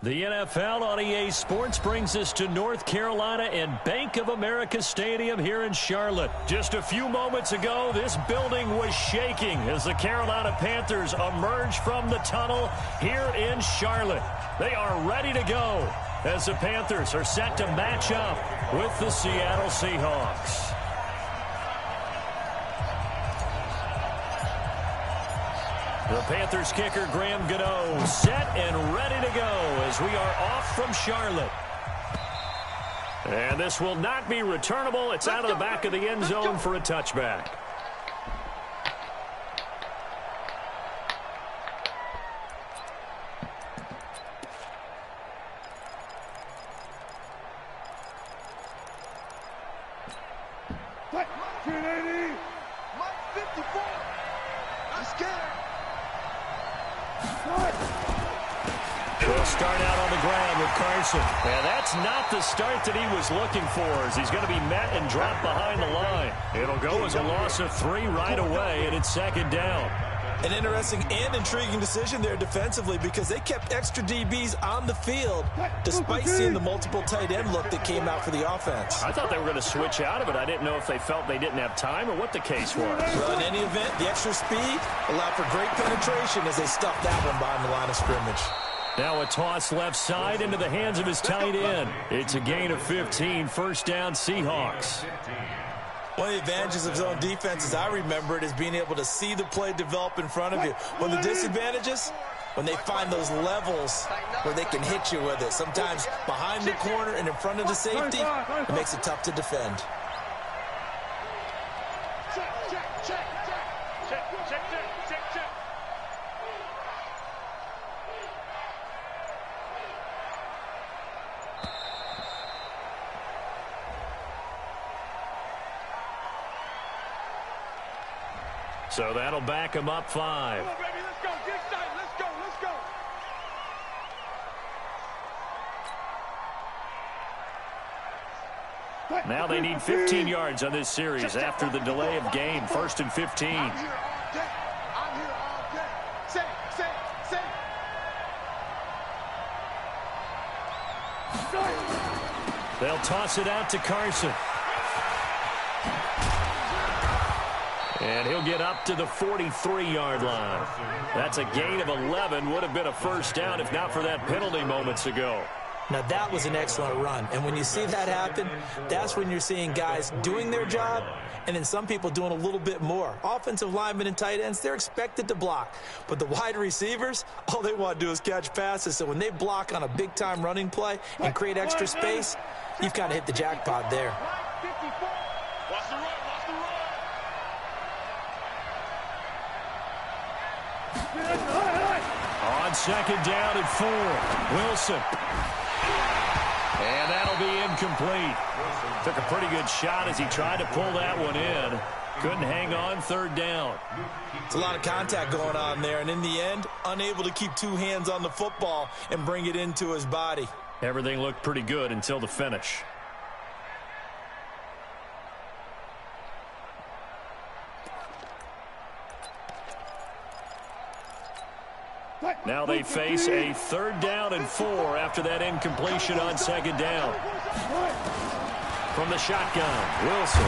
The NFL on EA Sports brings us to North Carolina and Bank of America Stadium here in Charlotte. Just a few moments ago, this building was shaking as the Carolina Panthers emerged from the tunnel here in Charlotte. They are ready to go as the Panthers are set to match up with the Seattle Seahawks. The Panthers kicker, Graham Gano, set and ready to go as we are off from Charlotte. And this will not be returnable. It's out of the back of the end zone for a touchback. Start out on the ground with Carson. And that's not the start that he was looking for, as he's going to be met and dropped behind the line. It'll go as a loss of 3 right away, and it's second down. An interesting and intriguing decision there defensively, because they kept extra DBs on the field despite seeing the multiple tight end look that came out for the offense. I thought they were going to switch out of it. I didn't know if they felt they didn't have time or what the case was. Well, in any event, the extra speed allowed for great penetration as they stuffed that one behind the line of scrimmage. Now a toss left side into the hands of his tight end. It's a gain of 15, first down Seahawks. One of the advantages of zone defense, as I remember it, is being able to see the play develop in front of you. One of the disadvantages, when they find those levels where they can hit you with it. Sometimes behind the corner and in front of the safety, it makes it tough to defend. So that'll back him up 5. Come on, baby, let's go. Get excited. Let's go. Let's go. Now they need 15 yards on this series after the delay of game. 1st and 15. I'm here all day. Say. They'll toss it out to Carson. And he'll get up to the 43-yard line. That's a gain of 11. Would have been a first down if not for that penalty moments ago. Now, that was an excellent run. And when you see that happen, that's when you're seeing guys doing their job and then some people doing a little bit more. Offensive linemen and tight ends, they're expected to block. But the wide receivers, all they want to do is catch passes. So when they block on a big-time running play and create extra space, you've kind of hit the jackpot there. On second down and 4, Wilson. And that'll be incomplete. Took a pretty good shot as he tried to pull that one in. Couldn't hang on, 3rd down. It's a lot of contact going on there, and in the end, unable to keep 2 hands on the football and bring it into his body. Everything looked pretty good until the finish. Now they face a 3rd down and 4 after that incompletion on second down. From the shotgun, Wilson.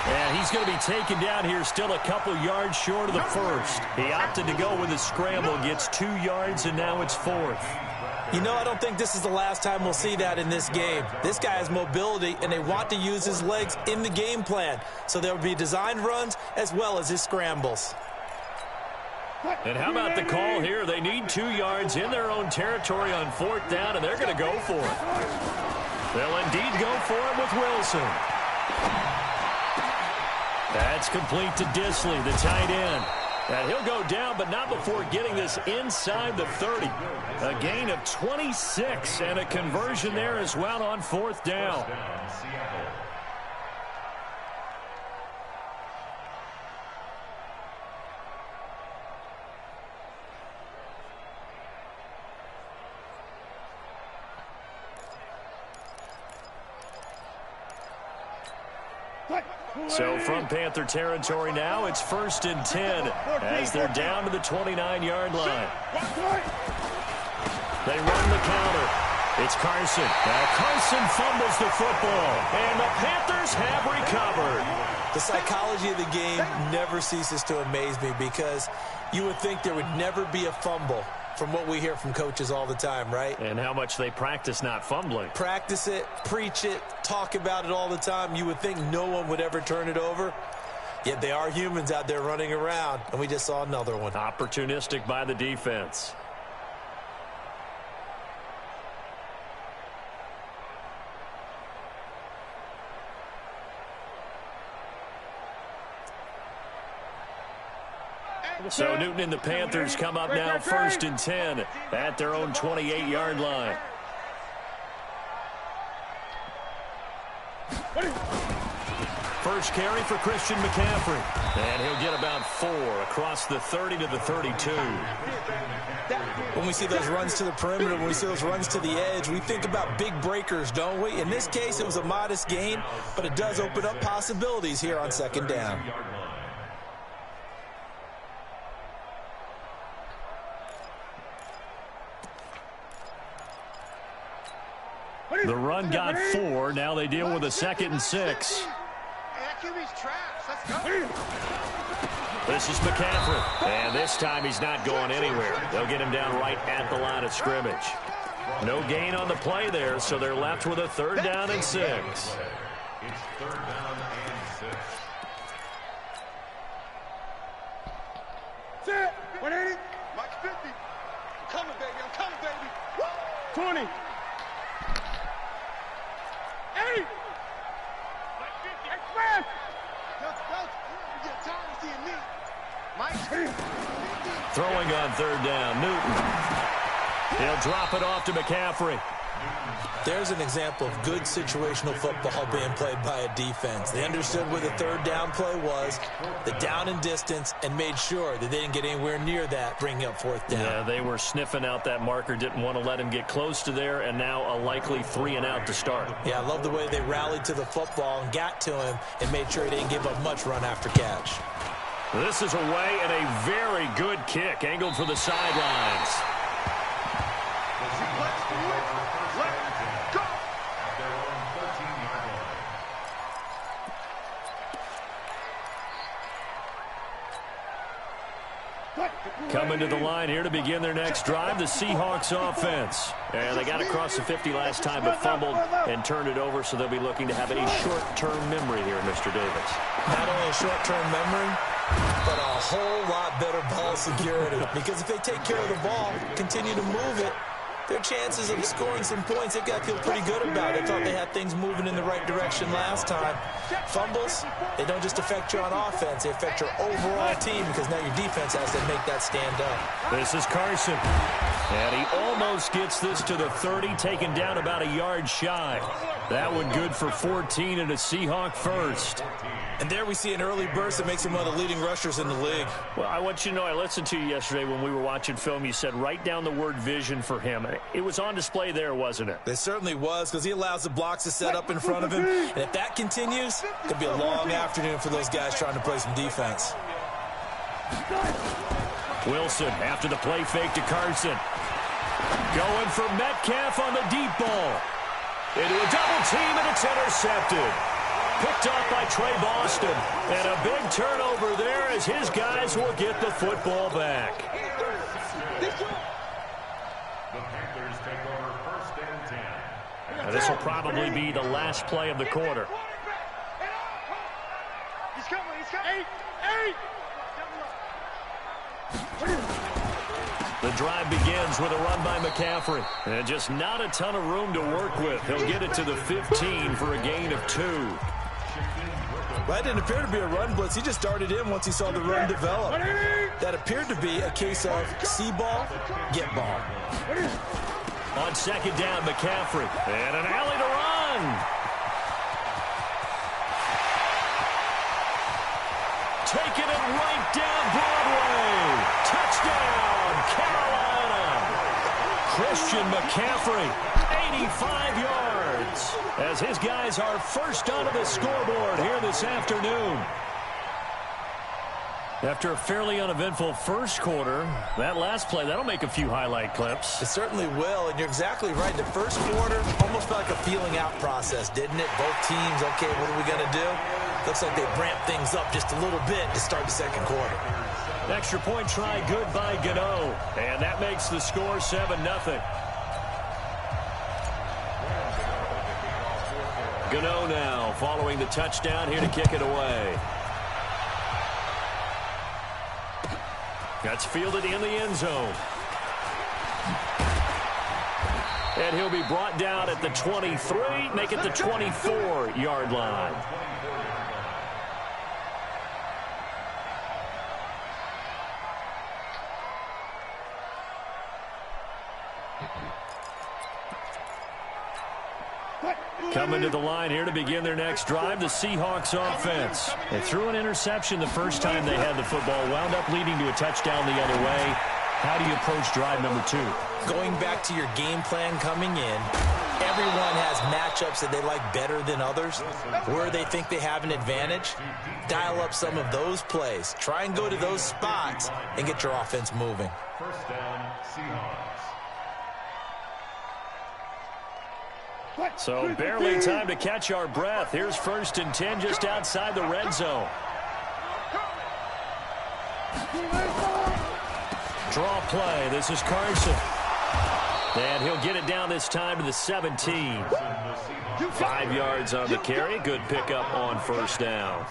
And he's going to be taken down here still a couple yards short of the first. He opted to go with a scramble, gets 2 yards, and now it's 4th. You know, I don't think this is the last time we'll see that in this game. This guy has mobility, and they want to use his legs in the game plan. So there will be designed runs as well as his scrambles. And how about the call here? They need 2 yards in their own territory on 4th down, and they're going to go for it. They'll indeed go for it with Wilson. That's complete to Disley, the tight end. And he'll go down, but not before getting this inside the 30. A gain of 26 and a conversion there as well on 4th down. So from Panther territory now, it's 1st and 10 as they're down to the 29-yard line. They run the counter. It's Carson. Now Carson fumbles the football, and the Panthers have recovered. The psychology of the game never ceases to amaze me because you would think there would never be a fumble from what we hear from coaches all the time, right? And how much they practice not fumbling. Practice it, preach it, talk about it all the time. You would think no one would ever turn it over. Yet they are humans out there running around, and we just saw another one. Opportunistic by the defense. So Newton and the Panthers come up now 1st and 10 at their own 28-yard line. First carry for Christian McCaffrey. And he'll get about 4 across the 30 to the 32. When we see those runs to the perimeter, when we see those runs to the edge, we think about big breakers, don't we? In this case, it was a modest gain, but it does open up possibilities here on 2nd down. The run got 4. Now they deal with a 2nd and 6. This is McCaffrey. And this time he's not going anywhere. They'll get him down right at the line of scrimmage. No gain on the play there, so they're left with a 3rd down and 6. It's 3rd down and 6. Set. 180. Mike 50. I'm coming, baby. I'm coming, baby. Woo! 20. 80. Mike 50. Express. Throwing on 3rd down, Newton. He'll drop it off to McCaffrey. There's an example of good situational football being played by a defense. They understood where the 3rd down play was, the down and distance, and made sure that they didn't get anywhere near that, bringing up 4th down. Yeah, they were sniffing out that marker, didn't want to let him get close to there, and now a likely 3 and out to start. Yeah, I love the way they rallied to the football and got to him and made sure he didn't give up much run after catch. This is away and a very good kick, angled for the sidelines. Coming to the line here to begin their next drive, the Seahawks offense. And they got across the 50 last time but fumbled and turned it over, so they'll be looking to have a short-term memory here, Mr. Davis. Not only a short-term memory, but a whole lot better ball security. Because if they take care of the ball, continue to move it, their chances of scoring some points, they've got to feel pretty good about it. They thought they had things moving in the right direction last time. Fumbles, they don't just affect you on offense, they affect your overall team because now your defense has to make that stand up. This is Carson. And he almost gets this to the 30, taken down about a yard shy. That one good for 14 and a Seahawk first. And there we see an early burst that makes him one of the leading rushers in the league. Well, I want you to know, I listened to you yesterday when we were watching film. You said write down the word vision for him. It was on display there, wasn't it? It certainly was, because he allows the blocks to set up in front of him. And if that continues, it could be a long afternoon for those guys trying to play some defense. Wilson after the play fake to Carson. Going for Metcalf on the deep ball. Into a double team, and it's intercepted. Picked off by Trey Boston. And a big turnover there as his guys will get the football back. The Panthers take over 1st and 10. Now, this will probably be the last play of the quarter. He's coming. 8. The drive begins with a run by McCaffrey. And just not a ton of room to work with. He'll get it to the 15 for a gain of 2. That didn't appear to be a run blitz. He just darted in once he saw the run develop. That appeared to be a case of see ball, get ball. On 2nd down, McCaffrey. And an alley to run. Taking it right down Broadway. Touchdown, Carolina. Christian McCaffrey, 85 yards. As his guys are first onto the scoreboard here this afternoon. After a fairly uneventful first quarter, that last play, that'll make a few highlight clips. It certainly will, and you're exactly right. The first quarter almost felt like a feeling out process, didn't it? Both teams, okay, what are we going to do? Looks like they ramped things up just a little bit to start the second quarter. Extra point try good by Gano, and that makes the score 7-0. Gano now following the touchdown here to kick it away. That's fielded in the end zone. And he'll be brought down at the 23, make it the 24-yard line. Coming to the line here to begin their next drive, the Seahawks offense. They threw an interception the first time they had the football, wound up leading to a touchdown the other way. How do you approach drive number 2? Going back to your game plan coming in, everyone has matchups that they like better than others, where they think they have an advantage. Dial up some of those plays. Try and go to those spots and get your offense moving. First down, Seahawks. So barely time to catch our breath. Here's 1st and 10 just outside the red zone. Draw play. This is Carson. And he'll get it down this time to the 17. 5 yards on the carry. Good pickup on first down.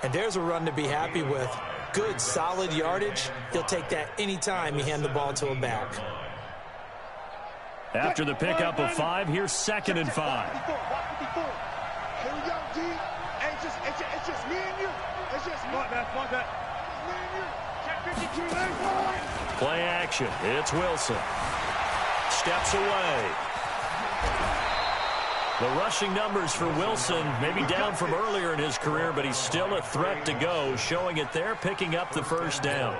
And there's a run to be happy with. Good, solid yardage. He'll take that anytime you hand the ball to him back. After the pickup of 5, here's 2nd and 5. Here we go, D. Hey, it's just me and you. It's just me. Fuck that. Me and you. Check 52. Play action. It's Wilson. Steps away. The rushing numbers for Wilson maybe down from earlier in his career, but he's still a threat to go, showing it there, picking up the first down.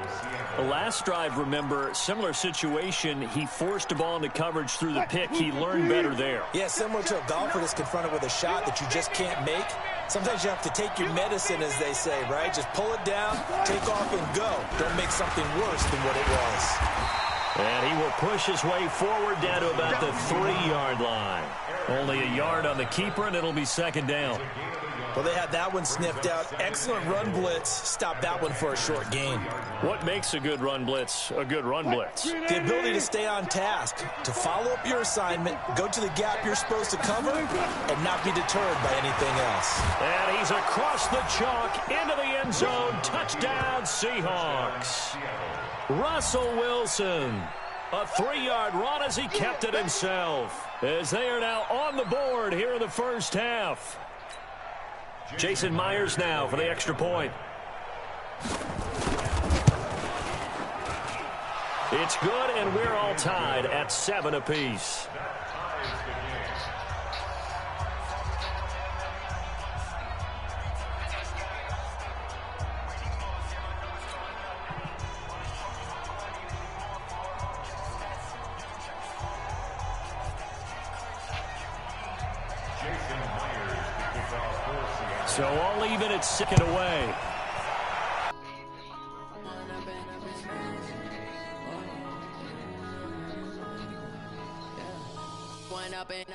The last drive, remember, similar situation. He forced a ball into coverage through the pick. He learned better there. Yeah, similar to a golfer that's confronted with a shot that you just can't make. Sometimes you have to take your medicine, as they say, right? Just pull it down, take off, and go. Don't make something worse than what it was. And he will push his way forward down to about the 3-yard line. Only a yard on the keeper, and it'll be 2nd down. Well, they had that one sniffed out. Excellent run blitz. Stopped that one for a short gain. What makes a good run blitz a good run blitz? The ability to stay on task, to follow up your assignment, go to the gap you're supposed to cover, and not be deterred by anything else. And he's across the chalk into the end zone. Touchdown, Seahawks. Russell Wilson. A 3-yard run as he kept it himself. As they are now on the board here in the first half. Jason Myers now for the extra point. It's good, and we're all tied at 7 apiece. So all even at 2nd away.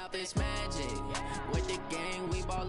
Up this magic with the gang, we ball